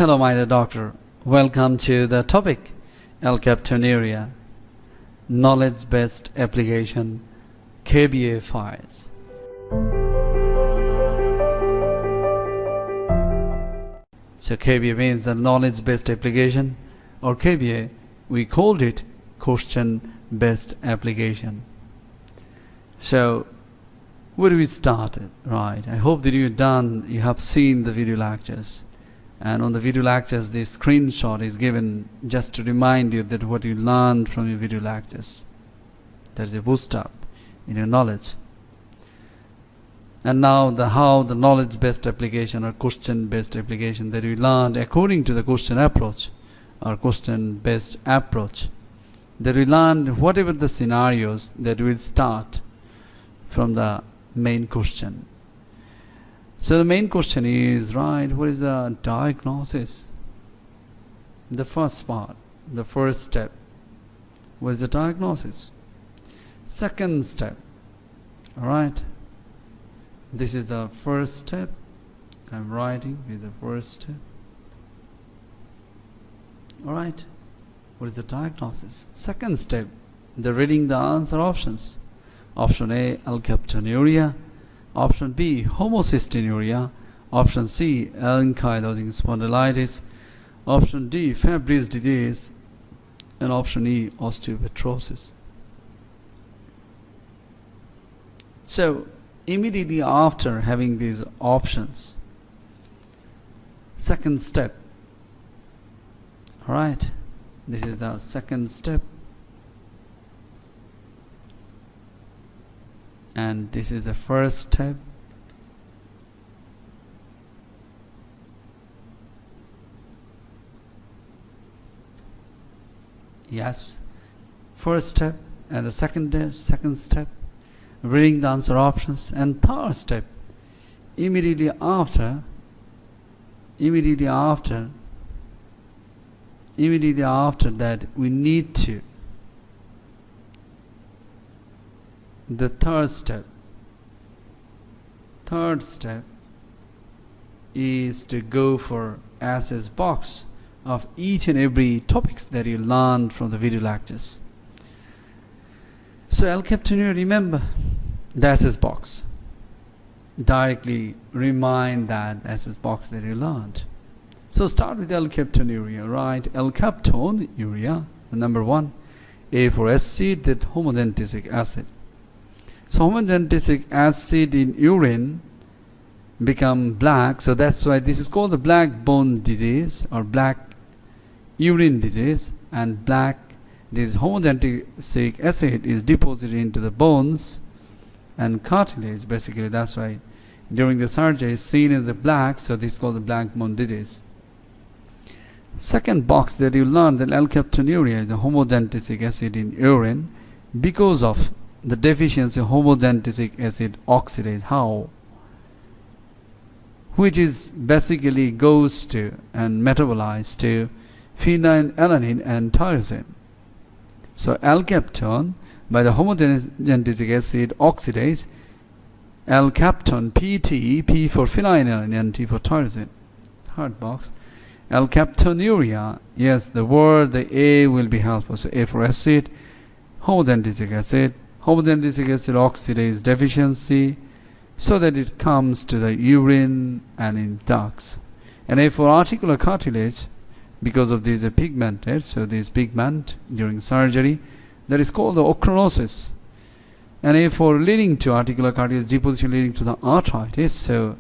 Hello, my dear doctor. Welcome to the topic Alkaptonuria Knowledge-Based Application KBA files. So KBA means the knowledge-based application, or KBA, we called it question-based application. So where do we start it? Right. I hope that you have seen the video lectures. And on the video lectures, the screenshot is given just to remind you that what you learned from your video lectures. There's a boost up in your knowledge. And now how the knowledge-based application or question-based application that we learned according to the question approach or question-based approach, that we learned whatever the scenarios that will start from the main question. So the main question is, right, what is the diagnosis? The first part, the first step, what is the diagnosis? Second step, all right, this is the first step. I'm writing with the first step. All right, what is the diagnosis? Second step, the reading the answer options. Option A, Alkaptonuria. Option B, homocystinuria. Option C, ankylosing spondylitis. Option D, Fabry's disease. And option E, osteopetrosis. So immediately after having these options, second step, all right, this is the second step, and this is the first step. Yes, first step and the second step, reading the answer options, and third step, immediately after that we need to, the third step is to go for SS box of each and every topics that you learned from the video lectures. So Alkaptonuria, remember the SS box. Directly remind that SS box that you learned. So start with Alkaptonuria, right? Alkaptonuria, the number one. A for acid, that homogentic acid. So homogentic acid in urine become black, so that's why this is called the black bone disease or black urine disease. And this homogentic acid is deposited into the bones and cartilage, basically. That's why during the surgery is seen as the black, so this is called the black bone disease. Second box that you learned, that Alkaptonuria is a homogentic acid in urine because of the deficiency of homogentic acid oxidase. How? Which is basically goes to and metabolized to phenylalanine and tyrosine. So alkapton by the homogentic acid oxidase, alkapton, PT, P for phenylalanine and T for tyrosine. Third box, Alkaptonuria. Yes, the A will be helpful. So A for acid, homogentic acid oxidase deficiency, so that it comes to the urine and in ducts. And A for articular cartilage, because of this pigmented, so this pigment during surgery, that is called the ochronosis. And A for leading to articular cartilage deposition leading to the arthritis, so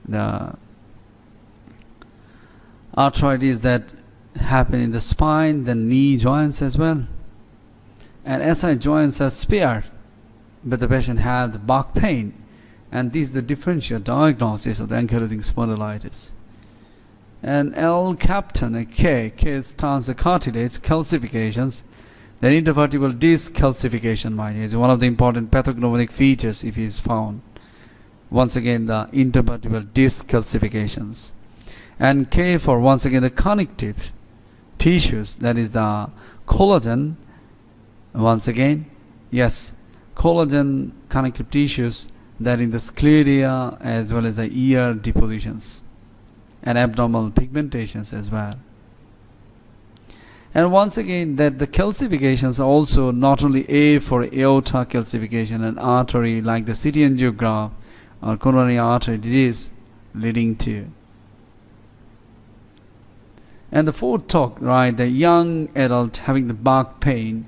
the arthritis that happen in the spine, the knee joints as well. And SI joints are spared, but the patient had the back pain. And this is the differential diagnosis of the ankylosing spondylitis. And Alkapton, K stands for cartilage calcifications. The intervertebral disc calcification, mind you, is one of the important pathognomonic features if it is found. Once again, the intervertebral disc calcifications. And K for, once again, the connective tissues, that is the collagen. Once again, yes, collagen connective tissues that in the scleria as well as the ear depositions. and abnormal pigmentations as well. And once again, that the calcifications are also not only A for aorta calcification and artery like the CT angiograph or coronary artery disease leading to. And the fourth talk, right, the young adult having the back pain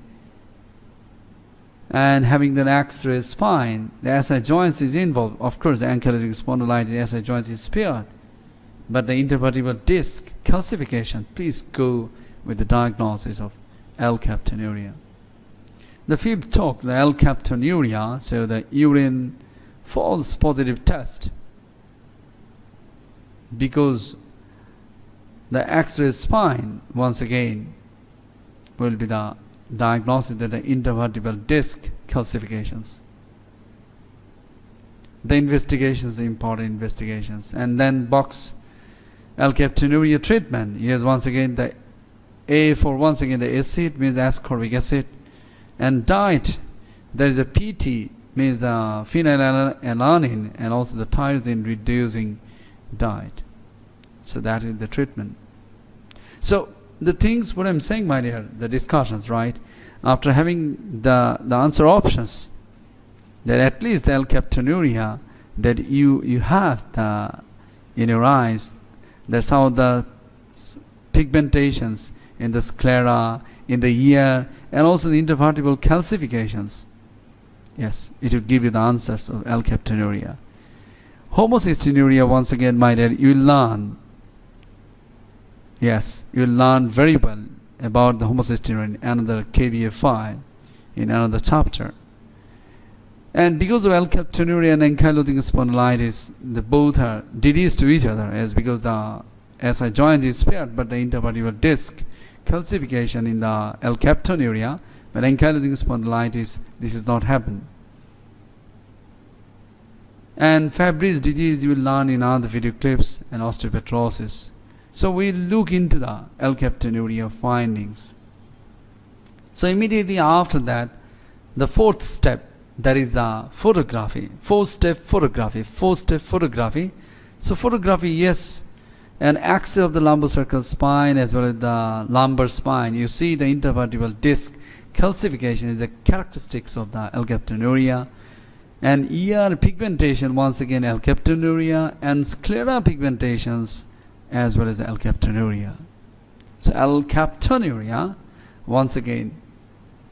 and having the X-ray spine, the SI joints is involved. Of course, the ankylosing spondylitis, SI joints is spared. But the intervertebral disc calcification, please go with the diagnosis of alkaptonuria. The fifth talk, the alkaptonuria, so the urine false positive test, because the X-ray spine once again will be the diagnosis of the intervertebral disc calcifications. The investigations, the important investigations, and then box alkaptonuria treatment. Here's once again the A for once again the acid means ascorbic acid, and diet, there is a PT means the phenylalanine and also the tyrosine reducing diet. So that is the treatment. So the things what I'm saying, my dear, the discussions, right, after having the answer options, that at least the alkaptonuria that you have the in your eyes, that's how the pigmentations in the sclera, in the ear, and also the intervertebral calcifications. Yes, it will give you the answers of alkaptonuria. Homocystinuria, once again, my dear, you will learn. Yes, you will learn very well about the homocystinuria in another KBA file, in another chapter. And because of alkaptonuria and ankylosing spondylitis, the both are disease to each other, as because the SI joint is spared, but the intervertebral disc calcification in the alkaptonuria, but ankylosing spondylitis, this is not happen. And Fabry's disease you will learn in other video clips, and osteopetrosis. So we look into the Alkaptonuria findings. So immediately after that, the fourth step, that is the photography. Four-step photography. So photography, yes, an axis of the lumbocercal spine as well as the lumbar spine. You see the intervertebral disc calcification is the characteristics of the alkaptonuria. And ear pigmentation, once again alkaptonuria, and sclera pigmentations as well as the alkaptonuria. So alkaptonuria, once again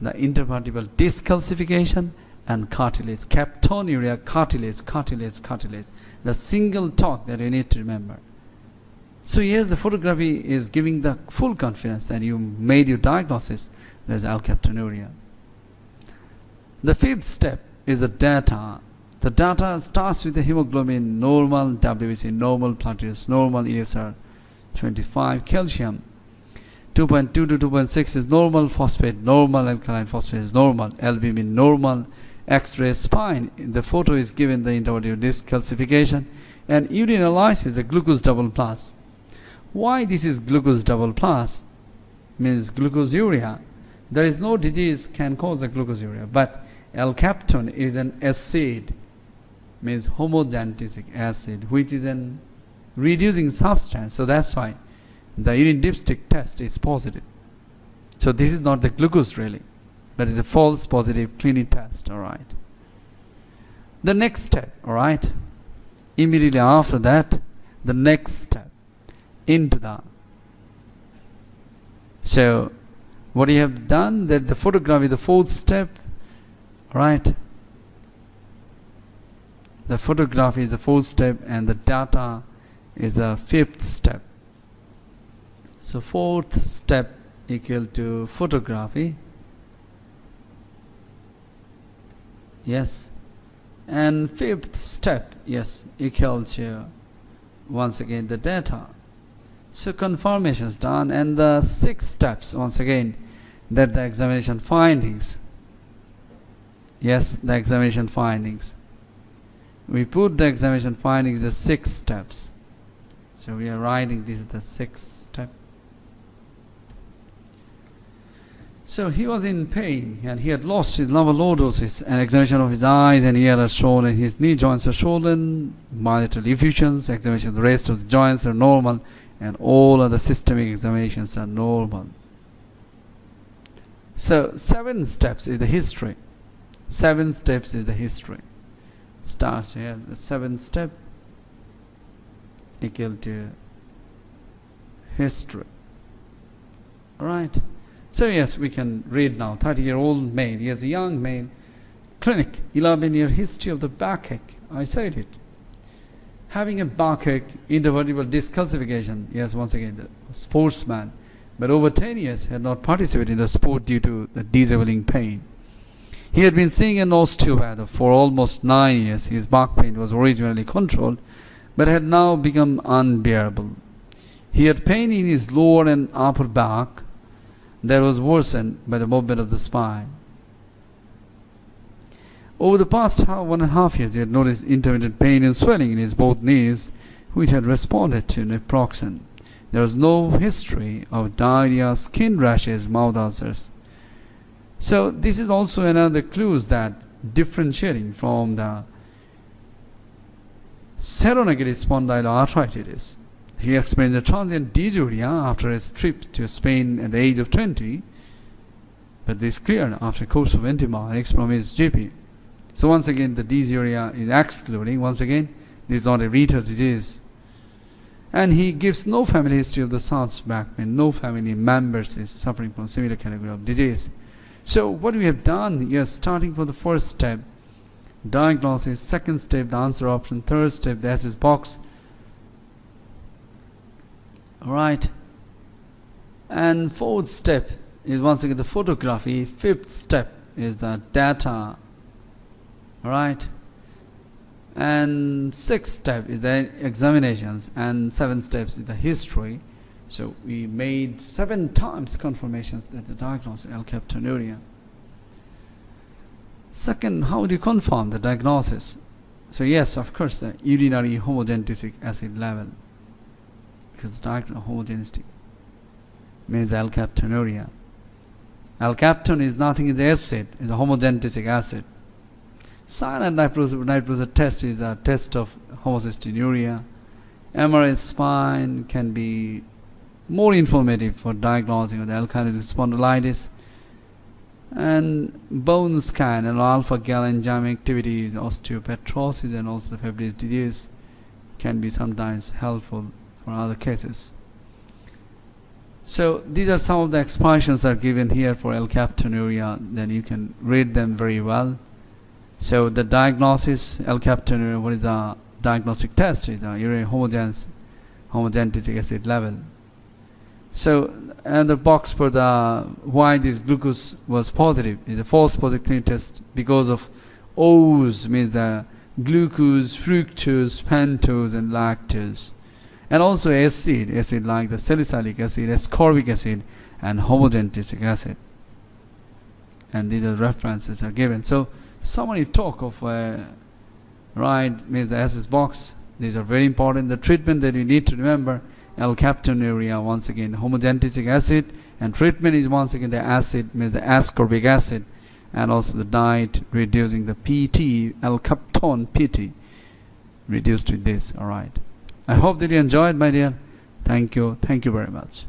the intervertebral disc calcification and cartilage. Kaptonuria, cartilage. The single talk that you need to remember. So yes, the photography is giving the full confidence that you made your diagnosis. There's alkaptonuria. The fifth step is the data. The data starts with the hemoglobin normal, WBC normal, platelets normal, ESR 25, calcium 2.2 to 2.6 is normal, phosphate normal, alkaline phosphate is normal, albumin normal, X-ray spine, the photo is given the intervertebral disc calcification, and urine analysis, the glucose double plus. Why this is glucose double plus? Means glucosuria. There is no disease can cause a glucosuria, but alkapton is an acid, means homogentic acid, which is an reducing substance. So that's why the urine dipstick test is positive. So this is not the glucose really, but it's a false positive clinic test. All right. The next step, all right, immediately after that, the next step into the. So what you have done, that the photograph is the fourth step, all right. The photograph is the fourth step and the data is the fifth step. So fourth step equal to photography. Yes. And fifth step, yes, equal to once again the data. So confirmation is done, and the six steps once again, that the examination findings. Yes, the examination findings. We put the examination findings the 6 steps. So we are writing this is the 6th step. So he was in pain and he had lost his lower lordosis. An examination of his eyes and ear has shown that his knee joints are swollen, bilateral effusions. Examination of the rest of the joints are normal, and all other systemic examinations are normal. So 7 steps is the history. 7 steps is the history. Starts here. The 7th step equal to history. Alright. So yes, we can read now. 30-year-old male. He is a young male. Clinic. 11-year history of the backache. I said it. Having a backache, intervertebral disc calcification. Yes, once again, the sportsman. But over 10 years had not participated in the sport due to the disabling pain. He had been seeing an osteopath for almost 9 years. His back pain was originally controlled, but had now become unbearable. He had pain in his lower and upper back that was worsened by the movement of the spine. Over the past 1.5 years, he had noticed intermittent pain and swelling in his both knees, which had responded to naproxen. There was no history of diarrhea, skin rashes, mouth ulcers. So this is also another clue that differentiating from the seronegative spondyloarthritis. He experienced a transient dysuria after a trip to Spain at the age of 20, but this cleared after a course of antibiotics from his GP. So once again, the dysuria is excluding. Once again, this is not a rheator disease. And he gives no family history of the South's back pain. No family members is suffering from similar category of disease. So what we have done, yes, starting from the first step, diagnosis, second step, the answer option, third step, the SS box. Alright. And fourth step is once again the photography. Fifth step is the data. Alright. And sixth step is the examinations, and 7 steps is the history. So we made 7 times confirmations that the diagnosis is alkaptonuria. Second, how do you confirm the diagnosis? So yes, of course, the urinary homogenetic acid level, because homogeneity means the alkaptonuria. Alkapton is nothing, it's acid, it's a homogenetic acid. Cyanide nitrosa test is a test of homocystinuria. MRI spine can be more informative for diagnosing the alkaloid spondylitis. And bone scan and alpha-gal enzyme activity is osteopetrosis and also Fabry's disease can be sometimes helpful for other cases. So these are some of the expressions are given here for alkaptonuria. Then you can read them very well. So the diagnosis, alkaptonuria, what is the diagnostic test? Is the urinary homogenetic acid level. So another box for the why this glucose was positive is a false positive clinic test because of O's, means the glucose, fructose, pentose, and lactose. And also acid like the salicylic acid, ascorbic acid, and homogenetic acid. And these are references are given. So somebody talk of right, means the SS box. These are very important. The treatment that you need to remember, alkaptonuria, once again homogenetic acid, and treatment is once again the acid, means the ascorbic acid, and also the diet reducing the PT, Alkapton PT, reduced with this. Alright, I hope that you enjoyed, my dear. Thank you very much.